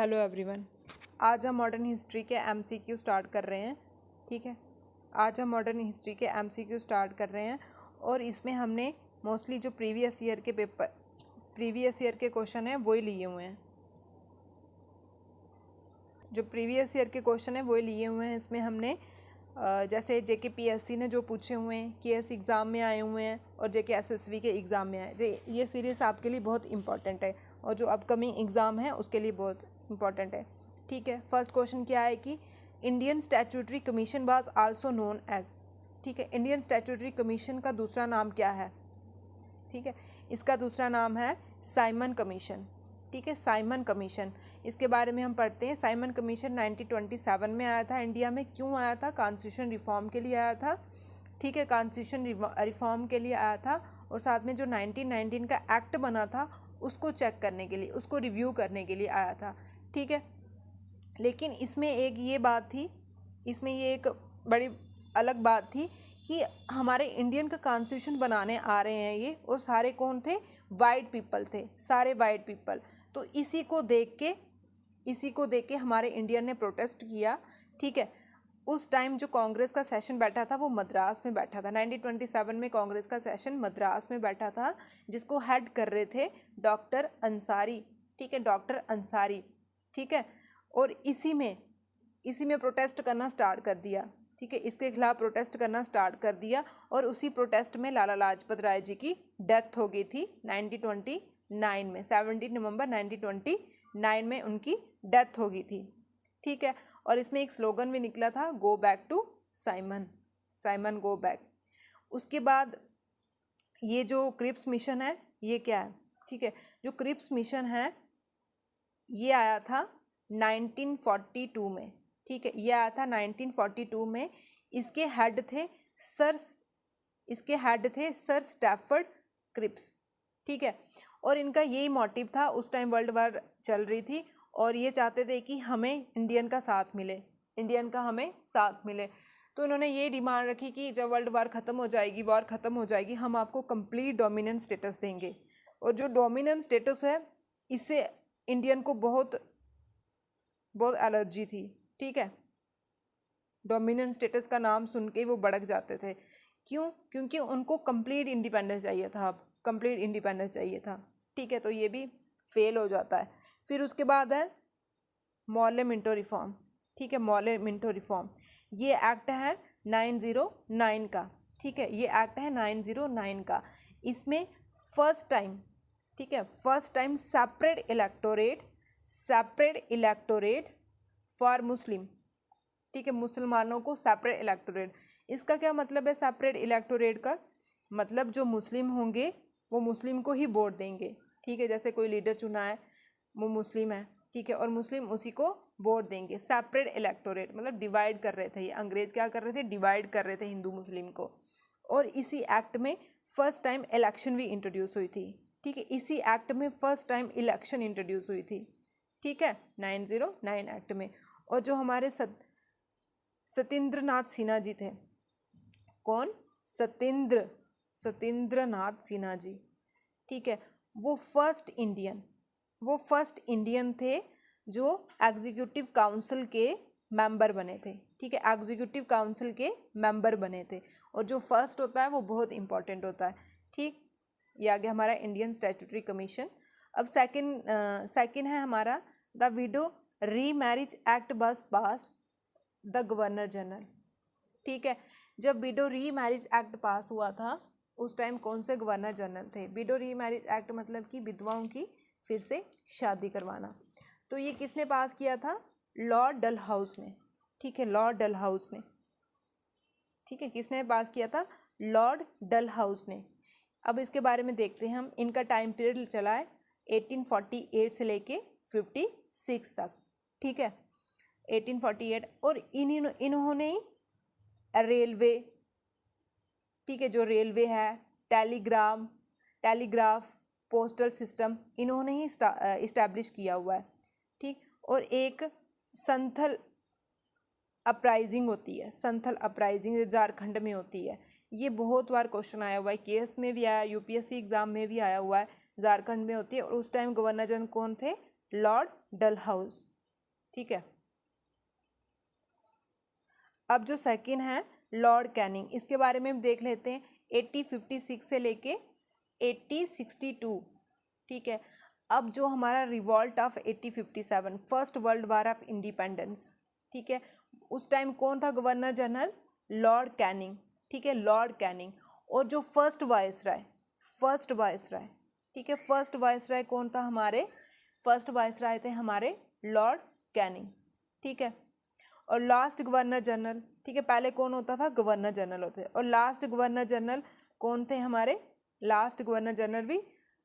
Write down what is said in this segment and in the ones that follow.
Hello everyone. आज हम modern history के एमसीक्यू स्टार्ट कर रहे हैं। ठीक है, आज हम मॉडर्न हिस्ट्री के एमसीक्यू स्टार्ट कर रहे हैं और इसमें हमने मोस्टली जो प्रीवियस ईयर के क्वेश्चन हैं वही लिए हुए हैं। जो प्रीवियस ईयर के क्वेश्चन हैं वही लिए हुए हैं। इसमें हमने जैसे जेकेपीएससी ने जो पूछे हुए हैं, केएस एग्ज़ाम में आए हुए हैं और जेके एसएसबी के एग्ज़ाम में आए। ये सीरीज़ आपके लिए बहुत इंपॉर्टेंट है और जो अपकमिंग एग्ज़ाम है उसके लिए बहुत इंपॉर्टेंट है। ठीक है, फर्स्ट क्वेश्चन क्या है कि Indian statutory commission was also known as. ठीक है, इंडियन स्टैट्यूटरी कमीशन का दूसरा नाम क्या है? ठीक है, इसका दूसरा नाम है साइमन कमीशन। ठीक है, साइमन कमीशन, इसके बारे में हम पढ़ते हैं। साइमन कमीशन 1927 में आया था इंडिया में। क्यों आया था? कॉन्स्टिट्यूशन रिफॉर्म के लिए आया था। ठीक है, कॉन्स्टिट्यूशन रिफॉर्म के लिए आया था और साथ में जो 1919 का एक्ट बना था उसको चेक करने के लिए, उसको रिव्यू करने के लिए आया था। ठीक है, लेकिन इसमें एक ये बात थी, इसमें ये एक बड़ी अलग बात थी कि हमारे इंडियन का कॉन्स्टिट्यूशन बनाने आ रहे हैं ये, और सारे कौन थे? वाइट पीपल थे, सारे वाइट पीपल। तो इसी को देख के हमारे इंडियन ने प्रोटेस्ट किया। ठीक है, उस टाइम जो कांग्रेस का सेशन बैठा था वो मद्रास में बैठा था। 1927 में कांग्रेस का सेशन मद्रास में बैठा था, जिसको हेड कर रहे थे डॉक्टर अंसारी। ठीक है, डॉक्टर अंसारी। ठीक है, और इसी में प्रोटेस्ट करना स्टार्ट कर दिया। ठीक है, इसके खिलाफ प्रोटेस्ट करना स्टार्ट कर दिया और उसी प्रोटेस्ट में लाला लाजपत राय जी की डेथ हो गई थी 1929 में। 17 नवंबर 1929 में उनकी डेथ हो गई थी। ठीक है, और इसमें एक स्लोगन भी निकला था, go back to Simon, Simon go back. उसके बाद ये जो क्रिप्स मिशन है ये क्या है? ठीक है, जो क्रिप्स मिशन है ये आया था 1942 में। ठीक है, ये आया था 1942 में। इसके हेड थे सर स्टैफर्ड क्रिप्स। ठीक है, और इनका यही मोटिव था, उस टाइम वर्ल्ड वार चल रही थी और ये चाहते थे कि हमें इंडियन का साथ मिले, इंडियन का हमें साथ मिले। तो इन्होंने ये डिमांड रखी कि जब वर्ल्ड वार ख़त्म हो जाएगी हम आपको कंप्लीट डोमिनेंट स्टेटस देंगे। और जो डोमिनेंट स्टेटस है इससे इंडियन को बहुत एलर्जी थी। ठीक है, डोमिनेंट स्टेटस का नाम सुन के वो भड़क जाते थे। क्यों? क्योंकि उनको कंप्लीट इंडिपेंडेंस चाहिए था, अब कंप्लीट इंडिपेंडेंस चाहिए था। ठीक है, तो ये भी फेल हो जाता है। फिर उसके बाद है मॉले मिंटो रिफॉर्म। ठीक है, मॉले मिंटो रिफॉर्म, ये एक्ट है 909 का। ठीक है, ये एक्ट है 909 का। इसमें फर्स्ट टाइम, ठीक है, first time separate electorate for Muslim. ठीक है, मुसलमानों को सेपरेट इलेक्टोरेट। इसका क्या मतलब है? सेपरेट इलेक्टोरेट का मतलब जो मुस्लिम होंगे वो मुस्लिम को ही वोट देंगे। ठीक है, जैसे कोई लीडर चुना है वो मुस्लिम है, ठीक है, और मुस्लिम उसी को वोट देंगे। सेपरेट इलेक्टोरेट मतलब डिवाइड कर रहे थे ये अंग्रेज, क्या कर रहे थे? डिवाइड कर रहे थे हिंदू मुस्लिम को। और इसी एक्ट में फर्स्ट टाइम इलेक्शन भी इंट्रोड्यूस हुई थी। ठीक है, इसी एक्ट में फर्स्ट टाइम इलेक्शन इंट्रोड्यूस हुई थी। ठीक है, 909 एक्ट में। और जो हमारे सत्येंद्रनाथ सिन्हा जी थे, कौन? सत्येंद्रनाथ सिन्हा जी। ठीक है, वो फर्स्ट इंडियन थे जो एग्जीक्यूटिव काउंसिल के मेंबर बने थे। ठीक है, एग्जीक्यूटिव काउंसिल के मेंबर बने थे। और जो फर्स्ट होता है वो बहुत इंपॉर्टेंट होता है। ठीक, ये आ गया हमारा इंडियन स्टैट्यूटरी कमीशन। अब सेकंड है हमारा द विडो री marriage act was passed the governor general. ठीक है, जब विडो री मैरिज एक्ट पास हुआ था उस टाइम कौन से गवर्नर जनरल थे? विडो री मैरिज एक्ट मतलब कि विधवाओं की फिर से शादी करवाना। तो ये किसने पास किया था? लॉर्ड डलहाउस ने। ठीक है, लॉर्ड डलहाउस ने। ठीक है, किसने पास किया था? लॉर्ड डलहाउस ने। अब इसके बारे में देखते हैं हम। इनका टाइम पीरियड चला है 1848 से लेके 56 तक। ठीक है, 1848। और इन्होंने रेलवे, ठीक है, जो रेलवे है, टेलीग्राफ, पोस्टल सिस्टम, इन्होंने ही इस्टेब्लिश किया हुआ है। ठीक, और एक संथल अपराइजिंग होती है, संथल अपराइजिंग झारखंड में होती है। ये बहुत बार क्वेश्चन आया हुआ है, केएस में भी आया, यूपीएससी एग्जाम में भी आया हुआ है। झारखंड में होती है और उस टाइम गवर्नर जनरल कौन थे? लॉर्ड डलहाउस। ठीक है, अब जो सेकंड है लॉर्ड कैनिंग, इसके बारे में हम देख लेते हैं। 1856 से लेके 1862। ठीक है, अब जो हमारा revolt of 1857, first world war of independence. ठीक है, उस टाइम कौन था गवर्नर जनरल? Lord Canning. ठीक है, लॉर्ड कैनिंग। और जो फर्स्ट वायसराय, ठीक है, फर्स्ट वायसराय कौन था हमारे? फर्स्ट वायसराय थे हमारे लॉर्ड कैनिंग। ठीक है, और लास्ट गवर्नर जनरल, ठीक है, पहले कौन होता था? गवर्नर जनरल होते, और लास्ट गवर्नर जनरल कौन थे हमारे? लास्ट गवर्नर जनरल भी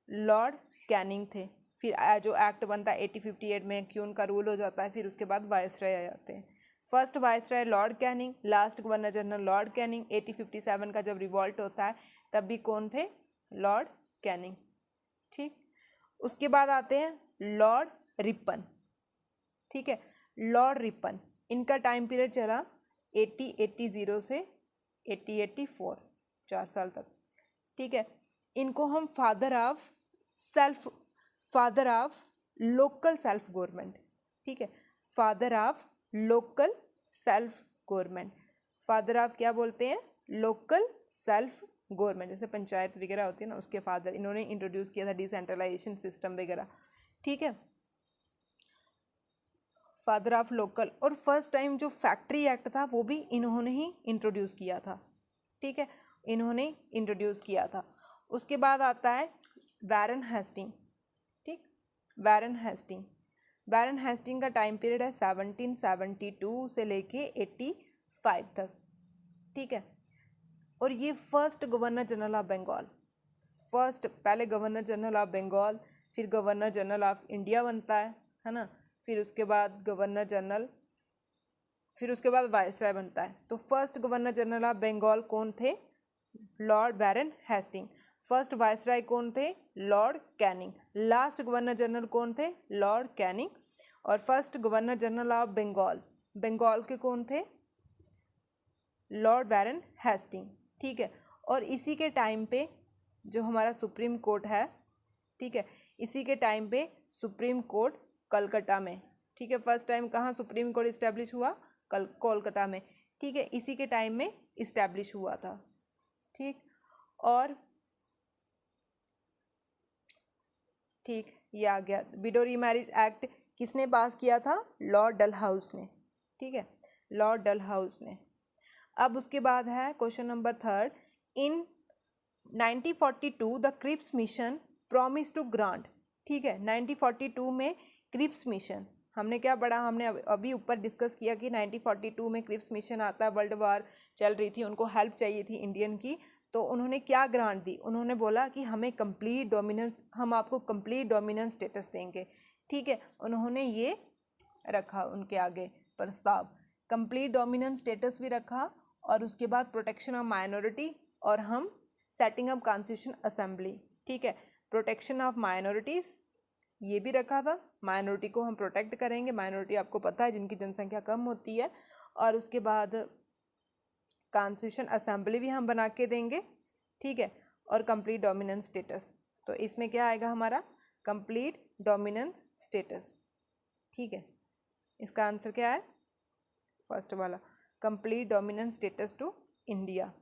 लॉर्ड कैनिंग थे। फिर जो एक्ट बनता है 1858 में कि उनका रूल हो जाता है, फिर उसके बाद वायसराय आ जाते हैं। First viceroy Lord Canning, last governor general Lord Canning. 1857 का जब रिवॉल्ट होता है तब भी कौन थे? Lord Canning. ठीक, उसके बाद आते हैं लॉर्ड रिपन। ठीक है, लॉर्ड रिपन, इनका टाइम पीरियड चला 1880 से 1884, 4 साल तक। ठीक है, इनको हम father of local self government. ठीक है, father of local self government, father of क्या बोलते हैं? लोकल सेल्फ गवर्नमेंट, जैसे पंचायत वगैरह होती है ना, उसके फादर। इन्होंने इंट्रोड्यूस किया था डिसेंट्रलाइजेशन सिस्टम वगैरह। ठीक है, फादर ऑफ लोकल। और फर्स्ट टाइम जो फैक्ट्री एक्ट था वो भी इन्होंने ही इंट्रोड्यूस किया था। ठीक है, इन्होंने इंट्रोड्यूस किया था। उसके बाद आता है वैरन हेस्टिंग। ठीक, वैरन हेस्टिंग का टाइम पीरियड है 1772 से लेके 85 तक। ठीक है, और ये first governor general of Bengal, पहले गवर्नर जनरल ऑफ बंगाल, फिर गवर्नर जनरल ऑफ इंडिया बनता है ना, फिर उसके बाद गवर्नर जनरल, फिर उसके बाद वायसराय बनता है। तो first governor general of Bengal कौन थे? Lord Warren Hasting. First viceroy कौन थे? Lord Canning. Last governor general कौन थे? Lord Canning. और first governor general of Bengal के कौन थे? Lord Warren Hasting. ठीक है, और इसी के टाइम पे जो हमारा सुप्रीम कोर्ट है, ठीक है, इसी के टाइम पे सुप्रीम कोर्ट कलकत्ता में। ठीक है, फर्स्ट टाइम कहाँ सुप्रीम कोर्ट इस्टेब्लिश हुआ? कोलकाता में। ठीक है, इसी के टाइम में इस्टेब्लिश हुआ था। ठीक, और ठीक, ये आ गया। विडो रीमैरिज एक्ट किसने पास किया था? लॉर्ड डलहाउस ने। ठीक है, लॉर्ड डलहाउस ने। अब उसके बाद है question number 3। In 1942 the Cripps mission promise to grant. ठीक है, 1942 में क्रिप्स मिशन, हमने क्या पढ़ा? हमने अभी ऊपर डिस्कस किया कि 1942 में क्रिप्स मिशन आता है, वर्ल्ड वार चल रही थी, उनको हेल्प चाहिए थी इंडियन की, तो उन्होंने क्या ग्रांट दी? उन्होंने बोला कि हमें कंप्लीट डोमिनेंस, हम आपको कंप्लीट डोमिनेंस स्टेटस देंगे। ठीक है, उन्होंने ये रखा उनके आगे प्रस्ताव, कंप्लीट डोमिनेंस स्टेटस भी रखा, और उसके बाद प्रोटेक्शन ऑफ माइनॉरिटी, और हम सेटिंग अप कॉन्स्टिट्यूशन असेंबली। ठीक है, प्रोटेक्शन ऑफ माइनॉरिटीज़ ये भी रखा था, माइनॉरिटी को हम प्रोटेक्ट करेंगे। माइनॉरिटी आपको पता है जिनकी जनसंख्या कम होती है। और उसके बाद कॉन्स्टिट्यूशन असेंबली भी हम बना के देंगे। ठीक है, और कंप्लीट डोमिनेंस स्टेटस, तो इसमें क्या आएगा हमारा? Complete dominance status. ठीक है, इसका आंसर क्या है? फर्स्ट वाला, complete dominance status to India,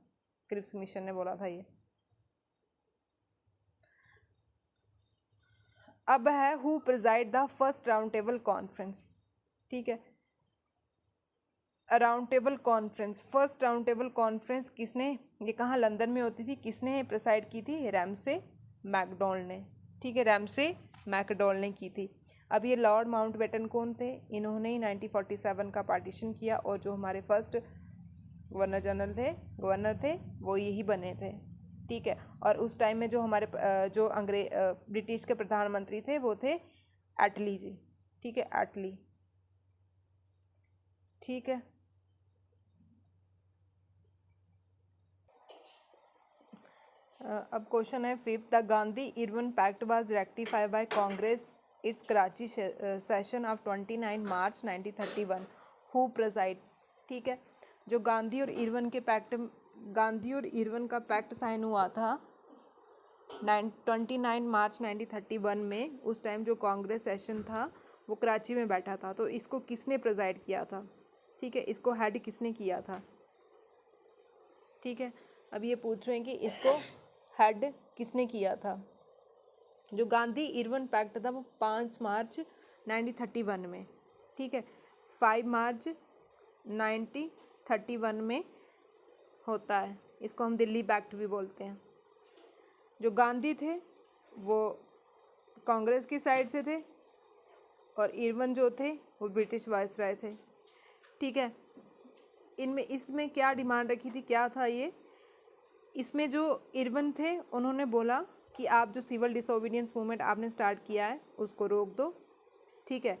Cripps mission ने बोला था ये। अब है who presided the first round table conference. ठीक है, round table conference, first round table conference किसने, ये कहाँ लंदन में होती थी, किसने प्रिसाइड की थी? रैमसे मैकडॉनल्ड ने। ठीक है, रैमसे मैकडॉनल्ड ने की थी। अब ये लॉर्ड माउंटबेटन कौन थे? इन्होंने ही 1947 का पार्टीशन किया, और जो हमारे फर्स्ट गवर्नर थे वो यही बने थे। ठीक है, और उस टाइम में जो हमारे जो ब्रिटिश के प्रधानमंत्री थे वो थे एटली जी। ठीक है, एटली। ठीक है, अब क्वेश्चन है 5th, the Gandhi Irwin pact was rectified by Congress its Karachi session of 29 March 1931, who preside. ठीक है, जो गांधी और इरविन का पैक्ट साइन हुआ था 29 मार्च 1931 में उस टाइम जो कांग्रेस सेशन था वो कराची में बैठा था। तो इसको किसने प्रेजाइड किया था? ठीक है, इसको हेड किसने किया था? ठीक है, अब ये पूछ रहे हैं कि इसको हेड किसने किया था। जो गांधी इरविन पैक्ट था वो 5 मार्च 1931 में, ठीक है, 5 मार्च 1931 में होता है। इसको हम दिल्ली पैक्ट भी बोलते हैं। जो गांधी थे वो कांग्रेस की साइड से थे और इरविन जो थे वो ब्रिटिश वायसराय थे। ठीक है, इसमें क्या डिमांड रखी थी, क्या था ये? इसमें जो इरविन थे उन्होंने बोला कि आप जो सिविल डिसोबीडियंस मूवमेंट आपने स्टार्ट किया है उसको रोक दो। ठीक है,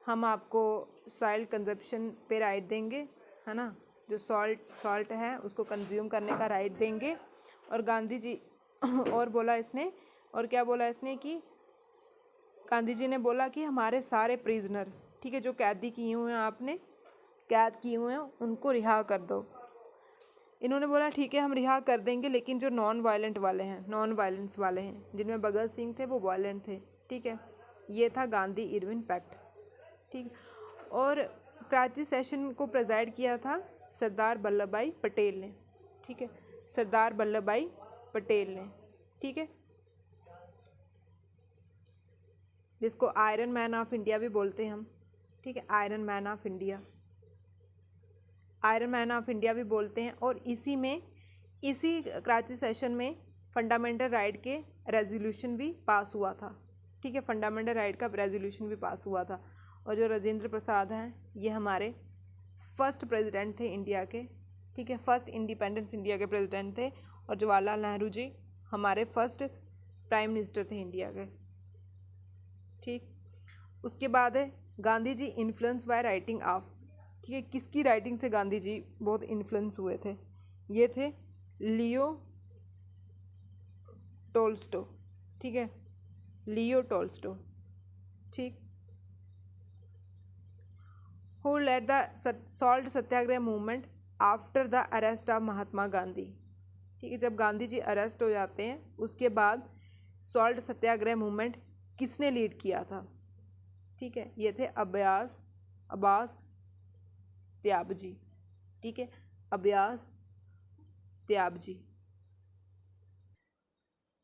हम आपको सॉइल कंजप्शन पे राइट देंगे, है ना, जो सॉल्ट है उसको कंज्यूम करने का राइट देंगे। और गांधी जी और बोला इसने, और क्या बोला इसने कि गांधी जी ने बोला कि हमारे सारे प्रिजनर, ठीक है, जो कैदी किए हुए हैं, आपने कैद किए हुए हैं, उनको रिहा कर दो। इन्होंने बोला ठीक है हम रिहा कर देंगे, लेकिन जो नॉन वायलेंस वाले हैं, जिनमें भगत सिंह थे वो वायलेंट थे। ठीक है, ये था गांधी इरविन पैक्ट। ठीक, और कराची सेशन को प्रेजाइड किया था सरदार वल्लभ भाई पटेल ने। ठीक है, सरदार वल्लभ भाई पटेल ने। ठीक है, जिसको आयरन मैन ऑफ इंडिया भी बोलते हैं हम। ठीक है, आयरन मैन ऑफ इंडिया भी बोलते हैं। और इसी कराची सेशन में फंडामेंटल राइट के रेजोल्यूशन भी पास हुआ था। ठीक है, फंडामेंटल राइट का रेजोल्यूशन भी पास हुआ था। और जो राजेंद्र प्रसाद हैं ये हमारे फर्स्ट प्रेसिडेंट थे इंडिया के। ठीक है, फर्स्ट इंडिपेंडेंस इंडिया के प्रेसिडेंट थे। और जवाहरलाल नेहरू जी हमारे फर्स्ट प्राइम मिनिस्टर थे इंडिया के। ठीक, उसके बाद है Gandhi ji influence by writing of. ठीक है, किसकी राइटिंग से गांधी जी बहुत इन्फ्लुएंस हुए थे? ये थे लियो टोल्स्टो। ठीक है, लियो टोल्स्टो। ठीक, who led the salt satyagraha movement after the arrest of Mahatma Gandhi. ठीक है, जब गांधी जी अरेस्ट हो जाते हैं उसके बाद सॉल्ट सत्याग्रह मूवमेंट किसने लीड किया था? ठीक है, ये थे अब्बास त्याबजी। ठीक है, अब्बास त्याबजी।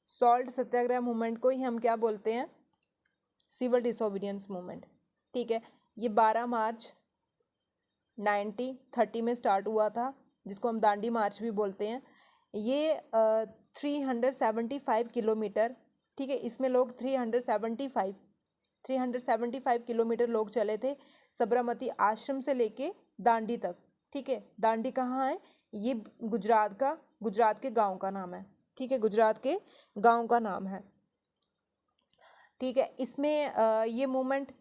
सॉल्ट सत्याग्रह मूवमेंट को ही हम क्या बोलते हैं? Civil disobedience movement. ठीक है, ये 12 मार्च 1930 में स्टार्ट हुआ था, जिसको हम दांडी मार्च भी बोलते हैं। ये 375 किलोमीटर, ठीक है, इसमें लोग 375 किलोमीटर लोग चले थे साबरमती आश्रम से लेके दांडी तक। ठीक है, दांडी कहाँ है? ये गुजरात के गांव का नाम है। ठीक है, गुजरात के गांव का नाम है। ठीक है, इसमें ये मूवमेंट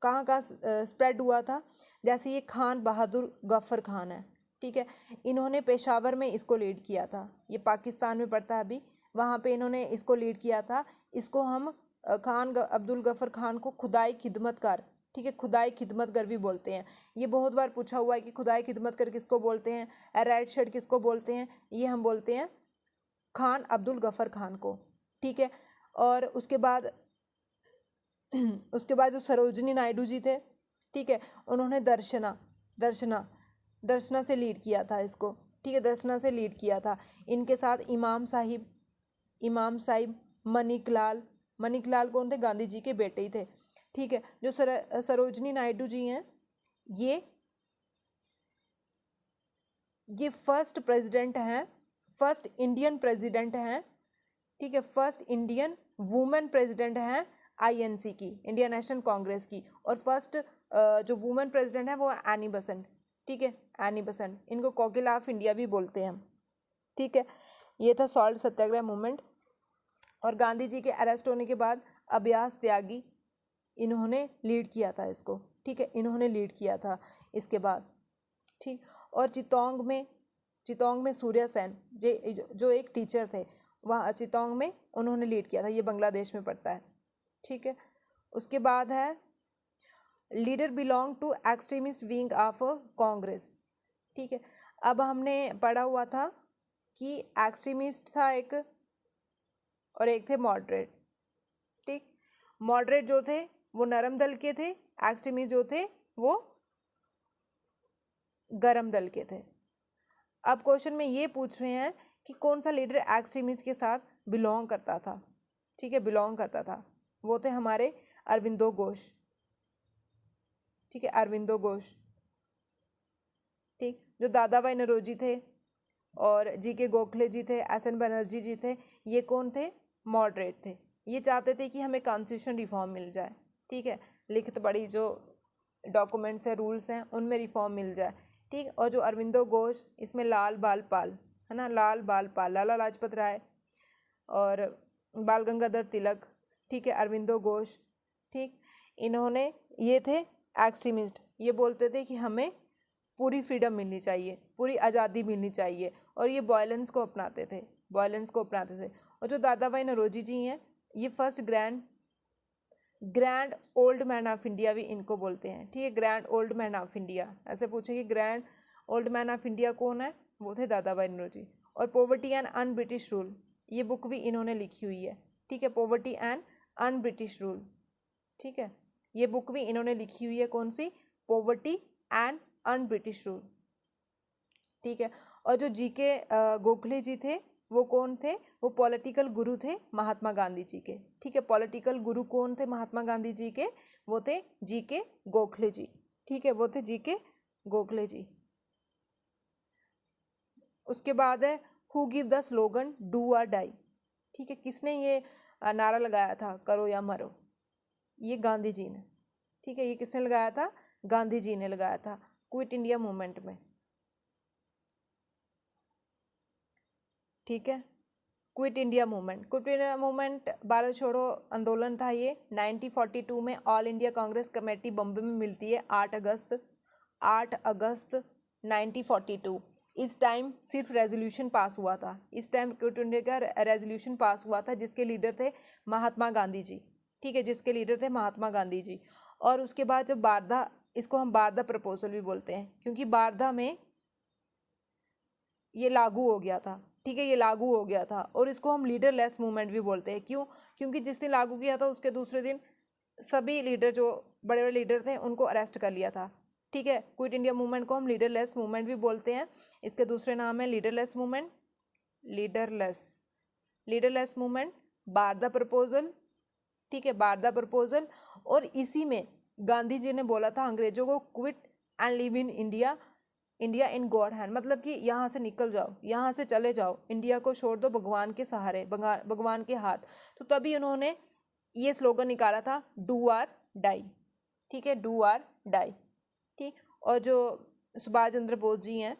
कहाँ स्प्रेड हुआ था? जैसे ये खान बहादुर गफर खान है। ठीक है, इन्होंने पेशावर में इसको लीड किया था। ये पाकिस्तान में पड़ता है अभी, वहाँ पे इन्होंने इसको लीड किया था। इसको हम खान अब्दुल गफर खान को खुदाई खिदमतगर, ठीक है, खुदाई खिदमतगर भी बोलते हैं। ये बहुत बार पूछा हुआ है कि खुदाई खिदमतगर किसको बोलते हैं, रेड शर्ट किसको बोलते हैं? ये हम बोलते हैं खान अब्दुल गफर खान को। ठीक है, और उसके बाद जो सरोजनी नायडू जी थे, ठीक है, उन्होंने दर्शना से लीड किया था इसको। ठीक है, दर्शना से लीड किया था। इनके साथ इमाम साहिब मनिक लाल कौन थे? गांधी जी के बेटे ही थे। ठीक है, जो सरोजनी नायडू जी हैं ये फर्स्ट इंडियन प्रेसिडेंट हैं। ठीक है, फर्स्ट इंडियन वुमेन प्रेसिडेंट हैं आईएनसी की, इंडियन नेशनल कांग्रेस की। और फर्स्ट जो वुमेन प्रेसिडेंट है वो एनी बेसेंट। ठीक है, एनी बेसेंट, इनको कोकिला ऑफ इंडिया भी बोलते हैं हम। ठीक है, ये था सॉल्ट सत्याग्रह मूवमेंट। और गांधी जी के अरेस्ट होने के बाद अब्बास त्यागी, इन्होंने लीड किया था इसको। ठीक है, इन्होंने लीड किया था इसके बाद। ठीक, और चितौंग में सूर्य सेन जो एक टीचर थे, वहाँ चितौंग में उन्होंने लीड किया था। ये बांग्लादेश में पड़ता है। ठीक है, उसके बाद है leader belong to extremist wing of Congress. ठीक है, अब हमने पढ़ा हुआ था कि एक्सट्रीमिस्ट था एक और एक थे मॉडरेट। ठीक, मॉडरेट जो थे वो नरम दल के थे, एक्सट्रीमिस्ट जो थे वो गरम दल के थे। अब क्वेश्चन में ये पूछ रहे हैं कि कौन सा लीडर एक्सट्रीमिस्ट के साथ बिलोंग करता था। ठीक है, बिलोंग करता था, वो थे हमारे अरविंदो घोष। ठीक है, अरविंदो घोष। ठीक, जो दादा भाई नौरोजी थे और जी के गोखले जी थे, एस एन बनर्जी जी थे, ये कौन थे? मॉडरेट थे। ये चाहते थे कि हमें कॉन्स्टिट्यूशन रिफॉर्म मिल जाए। ठीक है, लिखित बड़ी जो डॉक्यूमेंट्स हैं, रूल्स हैं, उनमें रिफॉर्म मिल जाए। ठीक, और जो अरविंदो घोष, इसमें लाल बाल पाल है ना, लाल बाल पाल, लाला लाजपत राय और बाल गंगाधर तिलक। ठीक है, अरविंदो घोष। ठीक, इन्होंने, ये थे एक्सट्रीमिस्ट, ये बोलते थे कि हमें पूरी फ्रीडम मिलनी चाहिए, पूरी आज़ादी मिलनी चाहिए, और ये वायलेंस को अपनाते थे, वायलेंस को अपनाते थे। और जो दादा भाई नौरोजी जी हैं, ये first grand old man of India भी इनको बोलते हैं। ठीक है, grand old man of India, ऐसे पूछे कि grand old man of India कौन है, वो थे दादा भाई नौरोजी। और poverty and un British rule, ये बुक भी इन्होंने लिखी हुई है। ठीक है, poverty and un British rule. ठीक है, ये बुक भी इन्होंने लिखी हुई है, कौन सी? Poverty and un British rule. ठीक है, और जो जी के गोखले जी थे, वो कौन थे? वो पॉलिटिकल गुरु थे महात्मा गांधी जी के। ठीक है, पॉलिटिकल गुरु कौन थे महात्मा गांधी जी के? वो थे जी के गोखले जी। ठीक है, वो थे जी के गोखले जी। उसके बाद है who give the slogan do और डाई। ठीक है, किसने ये नारा लगाया था, करो या मरो? ये गांधी जी ने। ठीक है, ये किसने लगाया था? गांधी जी ने लगाया था, क्विट इंडिया मूवमेंट में। ठीक है, quit India movement, quit India movement Bharat छोड़ो आंदोलन था। ये 1942 में all India Congress committee Bombay में मिलती है, 8 अगस्त 1942। इस टाइम सिर्फ रेजोल्यूशन पास हुआ था, इस टाइम क्विट इंडिया का रेजोल्यूशन पास हुआ था, जिसके लीडर थे महात्मा गांधी जी। ठीक है, जिसके लीडर थे महात्मा गांधी जी। और उसके बाद जब बारदा, इसको हम बारदा प्रपोजल भी बोलते हैं, क्योंकि बारदा में ये लागू हो गया था। ठीक है, ये लागू हो गया था, और इसको हम लीडरलेस मूवमेंट भी बोलते हैं। क्यों? क्योंकि जिस दिन लागू किया था उसके दूसरे दिन सभी लीडर, जो बड़े बड़े लीडर थे, उनको अरेस्ट कर लिया था। ठीक है, क्विट इंडिया मूवमेंट को हम लीडरलेस मूवमेंट भी बोलते हैं। इसके दूसरे नाम है leaderless movement, leaderless movement, Barda proposal. ठीक है, बारदा प्रपोजल। और इसी में गांधी जी ने बोला था अंग्रेजों को, quit and live in India, India in God hand, मतलब कि यहाँ से निकल जाओ, यहाँ से चले जाओ, इंडिया को छोड़ दो भगवान के सहारे, भगवान के हाथ। तो तभी उन्होंने ये स्लोगन निकाला था, डू आर डाई। ठीक है, डू आर डाई। ठीक, और जो सुभाष चंद्र बोस जी हैं,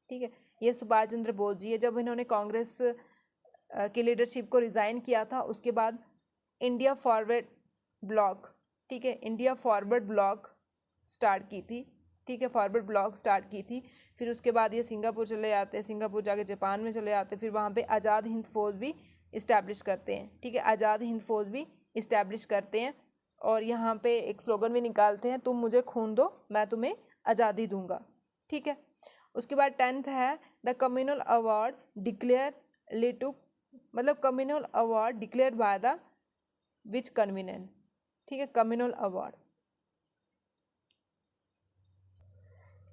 ठीक है, ये सुभाष चंद्र बोस जी है, जब इन्होंने कांग्रेस की लीडरशिप को रिज़ाइन किया था, उसके बाद इंडिया फॉरवर्ड ब्लॉक, ठीक है, इंडिया फॉरवर्ड ब्लॉक स्टार्ट की थी। ठीक है, फॉरवर्ड ब्लॉक स्टार्ट की थी। फिर उसके बाद ये सिंगापुर चले जाते हैं, सिंगापुर जाके जापान में चले जाते हैं, फिर वहाँ पे आज़ाद हिंद फौज भी इस्टेब्लिश करते हैं। ठीक है, आज़ाद हिंद फौज भी इस्टेब्लिश करते हैं, और यहाँ पे एक स्लोगन भी निकालते हैं, तुम मुझे खून दो मैं तुम्हें आज़ादी दूंगा। ठीक है, उसके बाद 10th है द कम्युनल अवार्ड डिक्लेयर लेटू, मतलब communal award declare by the which covenant. ठीक है, कम्युनल अवार्ड,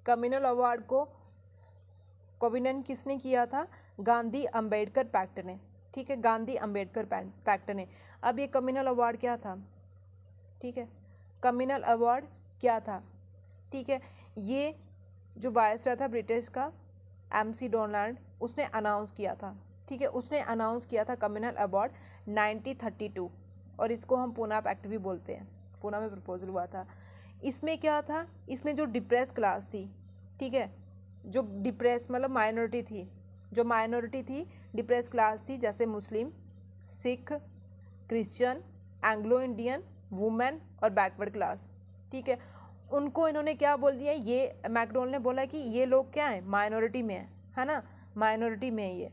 कम्युनल अवार्ड को कोविनेंट किसने किया था? गांधी अंबेडकर पैक्ट ने। ठीक है, गांधी अंबेडकर पैक्ट ने। अब ये कम्युनल अवार्ड क्या था? ठीक है, कम्युनल अवार्ड क्या था? ठीक है, ये जो वायसराय था ब्रिटिश का, MC डोनाल्ड, उसने अनाउंस किया था। ठीक है, उसने अनाउंस किया था कम्युनल अवार्ड 1932, और इसको हम पूना पैक्ट भी बोलते हैं, पूना में प्रपोजल हुआ था। इसमें क्या था? इसमें जो डिप्रेस क्लास थी, ठीक है, जो डिप्रेस मतलब माइनॉरिटी थी, जो माइनॉरिटी थी, डिप्रेस क्लास थी, जैसे Muslim, Sikh, Christian, Anglo Indian, women और बैकवर्ड क्लास। ठीक है, उनको इन्होंने क्या बोल दिया? ये मैकडोनल ने बोला कि ये लोग क्या है? माइनॉरिटी में है ना, माइनॉरिटी में ये।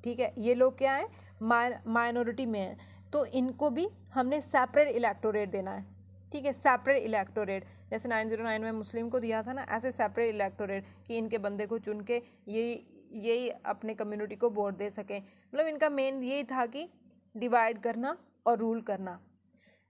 ठीक है, ये लोग क्या है? माइनॉरिटी में है, तो इनको भी हमने सेपरेट इलेक्टोरेट देना है। ठीक है, सेपरेट इलेक्टोरेट, जैसे 909 में मुस्लिम को दिया था ना, ऐसे सेपरेट इलेक्टोरेट कि इनके बंदे को चुन के यही अपने कम्युनिटी को वोट दे सकें। मतलब इनका मेन यही था कि डिवाइड करना और रूल करना।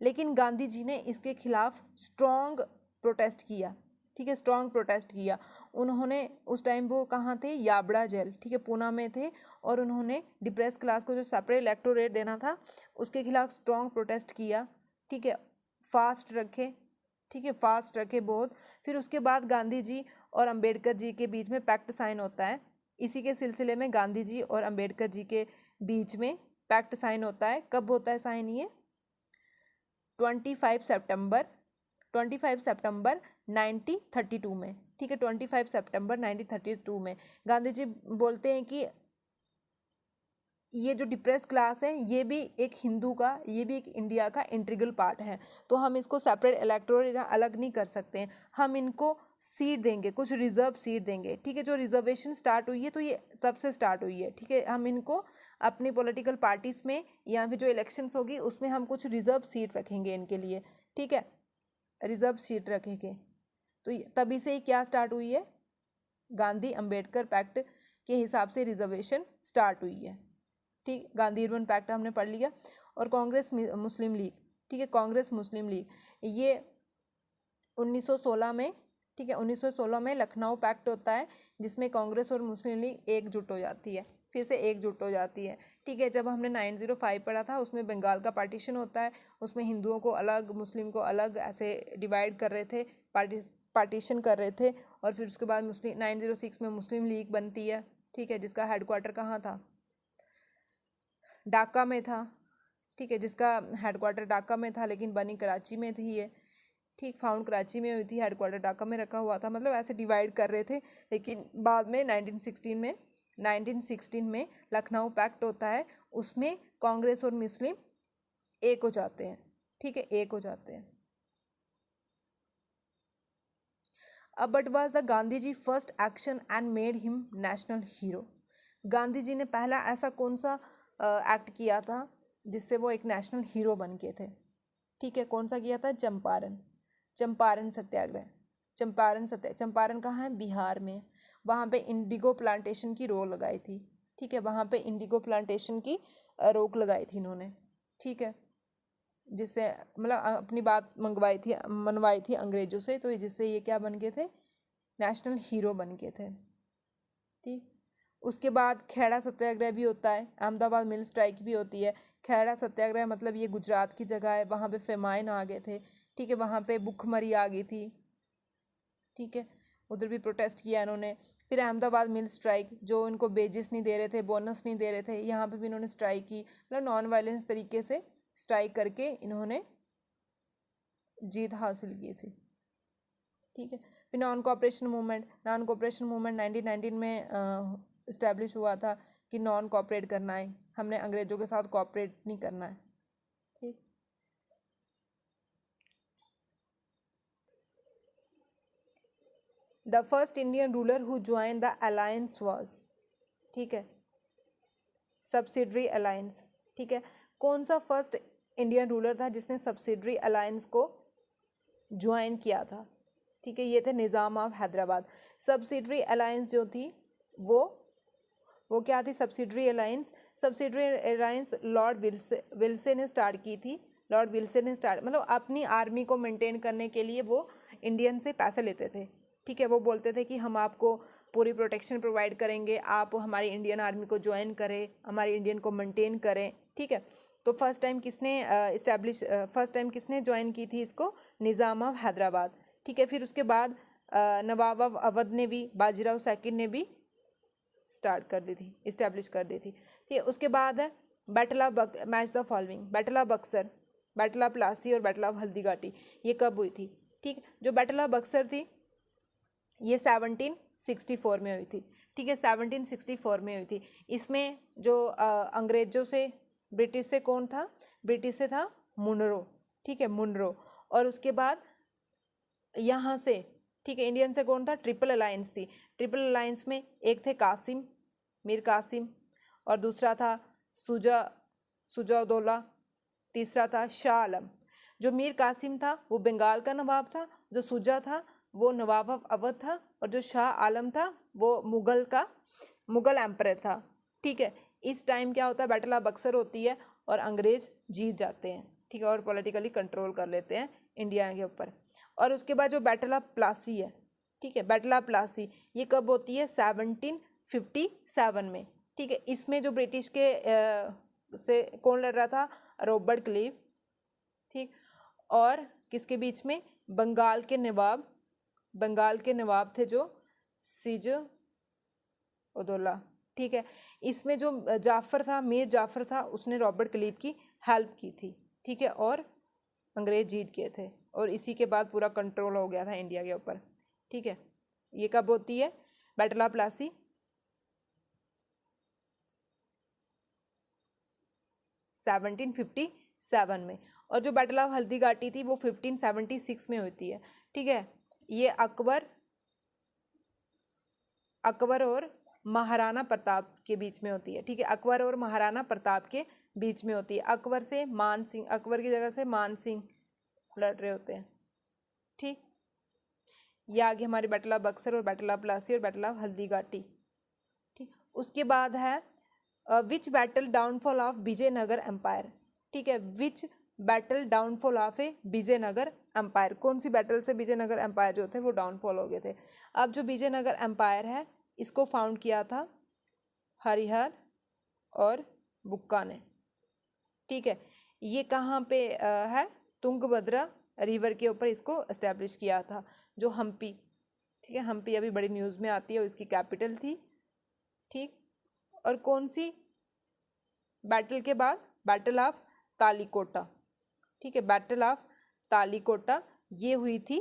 लेकिन गांधी जी ने इसके खिलाफ स्ट्रॉन्ग प्रोटेस्ट किया, ठीक है, स्ट्रॉन्ग प्रोटेस्ट किया। उन्होंने उस टाइम वो कहाँ थे, याबड़ा जेल, ठीक है, पूना में थे, और उन्होंने डिप्रेस क्लास को जो सेपरेट इलेक्टोरेट देना था उसके खिलाफ स्ट्रॉन्ग प्रोटेस्ट किया, ठीक है, फास्ट रखे, ठीक है, फास्ट रखे बहुत। फिर उसके बाद गांधी जी और अंबेडकर जी के बीच में पैक्ट साइन होता है। इसी के सिलसिले में गांधी जी और अंबेडकर जी के बीच में पैक्ट साइन होता है। कब होता है साइन ये? 25 सितंबर 1932 में, ठीक है, 25 सितंबर 1932 में गांधी जी बोलते हैं कि ये जो डिप्रेस क्लास है ये भी एक हिंदू का, ये भी एक इंडिया का इंटीग्रल पार्ट है, तो हम इसको सेपरेट इलेक्टोरेट अलग नहीं कर सकते हैं, हम इनको सीट देंगे, कुछ रिजर्व सीट देंगे, ठीक है। जो रिजर्वेशन स्टार्ट हुई है तो ये तब से स्टार्ट हुई है, ठीक है। हम इनको अपनी पॉलिटिकल पार्टीज में या फिर जो इलेक्शंस होगी उसमें हम कुछ रिजर्व सीट रखेंगे इनके लिए, ठीक है, रिजर्व सीट रखेंगे। तो तभी से क्या स्टार्ट हुई है, गांधी अंबेडकर पैक्ट के हिसाब से रिजर्वेशन स्टार्ट हुई है, ठीक। गांधी अर्बन पैक्ट हमने पढ़ लिया। और कांग्रेस मुस्लिम लीग, ठीक है, कांग्रेस मुस्लिम लीग, ये 1916 में, ठीक है, 1916 में लखनऊ पैक्ट होता है जिसमें कांग्रेस और मुस्लिम लीग एकजुट हो जाती है, फिर से एकजुट हो जाती है, ठीक है। जब हमने 905 पढ़ा था उसमें बंगाल का पार्टीशन होता है, उसमें हिंदुओं को अलग, मुस्लिम को अलग, ऐसे डिवाइड कर रहे थे, पार्टीशन कर रहे थे। और फिर उसके बाद मुस्लिम 906 में मुस्लिम लीग बनती है, ठीक है, जिसका हेडक्वार्टर कहाँ था, ढाका में था, ठीक है, जिसका हेडक्वार्टर ढाका में था लेकिन बनी कराची में थी ये, ठीक, फाउंड कराची में हुई थी, हेडक्वार्टर ढाका में रखा हुआ था। मतलब ऐसे डिवाइड कर रहे थे, लेकिन बाद में 1916 में लखनऊ पैक्ट होता है, उसमें कांग्रेस और मुस्लिम एक हो जाते हैं, ठीक है, एक हो जाते हैं। But was the Gandhi ji first action and made him national hero. Gandhi ji ने पहला ऐसा कौन सा एक्ट किया था जिससे वो एक नेशनल हीरो बन के थे, ठीक है, कौन सा किया था? चंपारण सत्याग्रह। चंपारण कहाँ है? बिहार में। वहाँ पे इंडिगो प्लांटेशन की रोक लगाई थी, ठीक है, वहाँ पे इंडिगो प्लांटेशन की रोक लगाई थी इन्होंने, ठीक है, जिससे मतलब अपनी बात मनवाई थी अंग्रेजों से, तो जिससे ये क्या बन गए थे? नेशनल हीरो बन गए थे, ठीक। उसके बाद खेड़ा सत्याग्रह भी होता है, अहमदाबाद मिल स्ट्राइक भी होती है। खेड़ा सत्याग्रह मतलब ये गुजरात की जगह है, वहाँ पे फेमाइन आ गए थे, ठीक है, वहाँ पे भुखमरी आ गई थी, ठीक है, उधर भी प्रोटेस्ट किया इन्होंने। फिर अहमदाबाद मिल स्ट्राइक, जो इनको बेजिस नहीं दे रहे थे, बोनस नहीं दे रहे थे, यहाँ पे भी इन्होंने स्ट्राइक की, मतलब नॉन वायलेंस तरीके से स्ट्राइक करके इन्होंने जीत हासिल की थी, ठीक है। फिर नॉन कोऑपरेशन मूवमेंट 1919 में इस्टेब्लिश हुआ था कि नॉन कोऑपरेट करना है, हमने अंग्रेजों के साथ कोऑपरेट नहीं करना है, ठीक। The first Indian ruler who join the alliance was, ठीक है, सब्सिडरी अलायंस, ठीक है। कौन सा फर्स्ट इंडियन रूलर था जिसने सब्सिडरी अलायंस को ज्वाइन किया था? ठीक है, ये थे निज़ाम ऑफ हैदराबाद। सब्सिडरी अलायंस जो थी वो क्या थी? सब्सिडरी अलायंस लॉर्ड विल्से ने स्टार्ट की थी। लॉर्ड विल्से ने स्टार्ट मतलब अपनी आर्मी को मेंटेन करने के लिए वो इंडियन से पैसे लेते थे, ठीक है। वो बोलते थे कि हम आपको पूरी प्रोटेक्शन प्रोवाइड करेंगे, आप हमारी इंडियन आर्मी को ज्वाइन करें, हमारी इंडियन को मेंटेन करें, ठीक है। तो फर्स्ट टाइम किसने ज्वाइन की थी इसको? निज़ाम ऑफ हैदराबाद, ठीक है। फिर उसके बाद नवाब ऑफ अवध ने भी, बाजीराव सेकंड ने भी स्टार्ट कर दी थी, इस्टेब्लिश कर दी थी, ठीक है। उसके बाद है battle of match the following, battle of Buxar, battle of Plassey और बैटल ऑफ हल्दीघाटी, ये कब हुई थी? ठीक, जो बैटल ऑफ बक्सर थी ये 1764 में हुई थी, ठीक है, 1764 में हुई थी। इसमें जो अंग्रेजों से, ब्रिटिश से कौन था? ब्रिटिश से था मुनरो, ठीक है, मुनरो। और उसके बाद यहाँ से, ठीक है, इंडियन से कौन था? ट्रिपल अलायंस थी। ट्रिपल अलायंस में एक थे कासिम, मीर कासिम, और दूसरा था सुजाउद्दौला, तीसरा था शाह आलम। जो मीर कासिम था वो बंगाल का नवाब था, जो सुजा था वो नवाब ऑफ अवध था, और जो शाह आलम था वो मुगल का मुगल एम्परर था। ठीक है, इस टाइम क्या होता है, बैटल ऑफ बक्सर होती है और अंग्रेज जीत जाते हैं। ठीक है, और पॉलिटिकली कंट्रोल कर लेते हैं इंडिया के ऊपर। और उसके बाद जो बैटल ऑफ प्लासी है, ठीक है, बैटल ऑफ प्लासी ये कब होती है, 1757 में। ठीक है, इसमें जो ब्रिटिश के से कौन लड़ रहा था, रॉबर्ट क्लीव। ठीक, और किसके बीच में, बंगाल के नवाब थे जो सिज उदौला। ठीक है, इसमें जो जाफर था, मीर जाफर था, उसने रॉबर्ट क्लीव की हेल्प की थी। ठीक है, और अंग्रेज जीत गए थे और इसी के बाद पूरा कंट्रोल हो गया था इंडिया के ऊपर। ठीक है, ये कब होती है, बैटल ऑफ प्लासी 1757 में। और जो बैटल ऑफ हल्दी घाटी थी वो 1576 में होती है। ठीक है, ये अकबर और महाराणा प्रताप के बीच में होती है। ठीक है, अकबर और महाराणा प्रताप के बीच में होती है। अकबर की जगह से मान सिंह लड़ रहे होते हैं। ठीक, ये आगे हमारी बैटल ऑफ बक्सर और बैटल ऑफ प्लासी और बैटल ऑफ हल्दी घाटी। ठीक, उसके बाद है which battle downfall of Vijayanagara empire. ठीक है, which battle downfall of a Vijayanagara empire, कौन सी बैटल से विजयनगर एम्पायर जो थे वो डाउनफॉल हो गए थे। अब जो विजयनगर एम्पायर है इसको फाउंड किया था हरिहर और बुक्का ने। ठीक है, ये कहाँ पे है, तुंगभद्रा रिवर के ऊपर इसको एस्टेब्लिश किया था, जो हम्पी। ठीक है, हम्पी अभी बड़ी न्यूज़ में आती है और इसकी कैपिटल थी। ठीक, और कौन सी बैटल के बाद, बैटल ऑफ तालीकोटा। ठीक है, बैटल ऑफ तालीकोटा ये हुई थी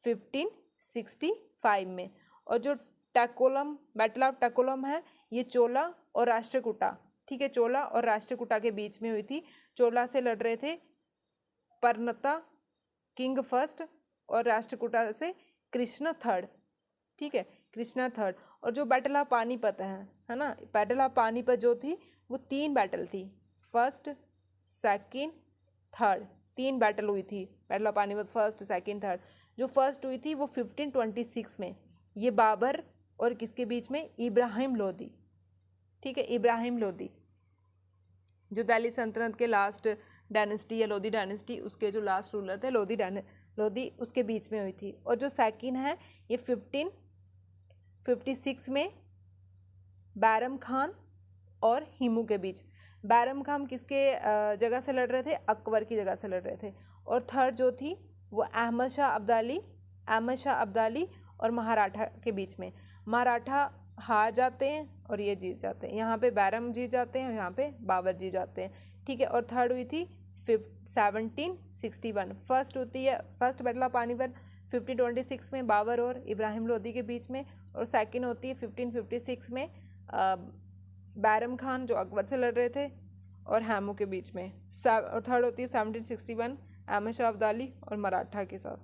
1565 में। और जो बैटल ऑफ टैकोलम है ये चोला और राष्ट्रकूटा। ठीक है, चोला और राष्ट्रकूटा के बीच में हुई थी। चोला से लड़ रहे थे परनता किंग फर्स्ट और राष्ट्रकूटा से कृष्ण थर्ड। ठीक है, कृष्णा थर्ड। और जो बैटल ऑफ पानीपत है ना, बैटल ऑफ पानीपत जो थी वो 3 बैटल थी, फर्स्ट सेकंड थर्ड, 3 बैटल हुई थी battle of Panipat, first second third. जो फर्स्ट हुई थी वो 1526 में, ये बाबर और किसके बीच में, इब्राहिम लोदी। ठीक है, इब्राहिम लोदी जो दिल्ली सल्तनत के लास्ट डायनेस्टी या लोधी डायनेस्टी, उसके जो लास्ट रूलर थे लोधी उसके बीच में हुई थी। और जो सेकंड है ये 1556 में बैरम खान और हिमू के बीच। बैरम खान किसके जगह से लड़ रहे थे, अकबर की जगह से लड़ रहे थे। और थर्ड जो थी वो अहमद शाह अब्दाली और महाराठा के बीच में। मराठा हार जाते हैं और ये जीत जाते हैं, यहाँ पे बैरम जीत जाते हैं और यहाँ पे बाबर जीत जाते हैं। ठीक है, और थर्ड हुई थी 1761। फर्स्ट बैटल ऑफ पानीपत 1526 में बाबर और इब्राहिम लोदी के बीच में। और सेकंड होती है 1556 में बैरम खान जो अकबर से लड़ रहे थे और हैमू के बीच में। और थर्ड होती है 1761 अहमद शाह अब्दाली और मराठा के साथ।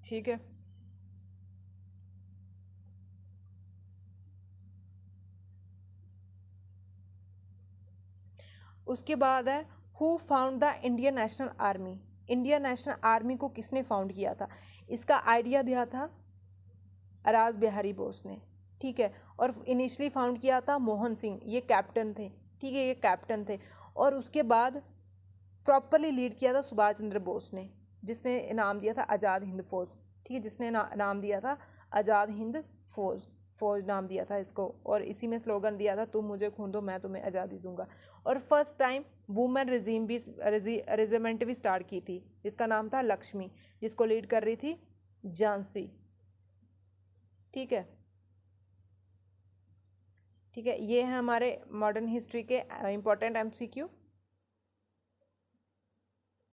ठीक है, उसके बाद है who found the Indian national army. Indian national army को किसने फाउंड किया था, इसका आइडिया दिया था राज बिहारी बोस ने। ठीक है, और इनिशियली फाउंड किया था मोहन सिंह, ये कैप्टन थे। ठीक है, ये कैप्टन थे। और उसके बाद प्रॉपरली लीड किया था सुभाष चंद्र बोस ने, जिसने नाम दिया था आज़ाद हिंद फौज। ठीक है, जिसने नाम दिया था आज़ाद हिंद फौज नाम दिया था इसको। और इसी में स्लोगन दिया था, तुम मुझे खून दो मैं तुम्हें आज़ादी दूंगा। और फर्स्ट टाइम वुमेन रेजिमेंट भी स्टार्ट की थी, जिसका नाम था लक्ष्मी, जिसको लीड कर रही थी झांसी। ठीक है, ठीक है, ये है हमारे मॉडर्न हिस्ट्री के इम्पोर्टेंट MCQ।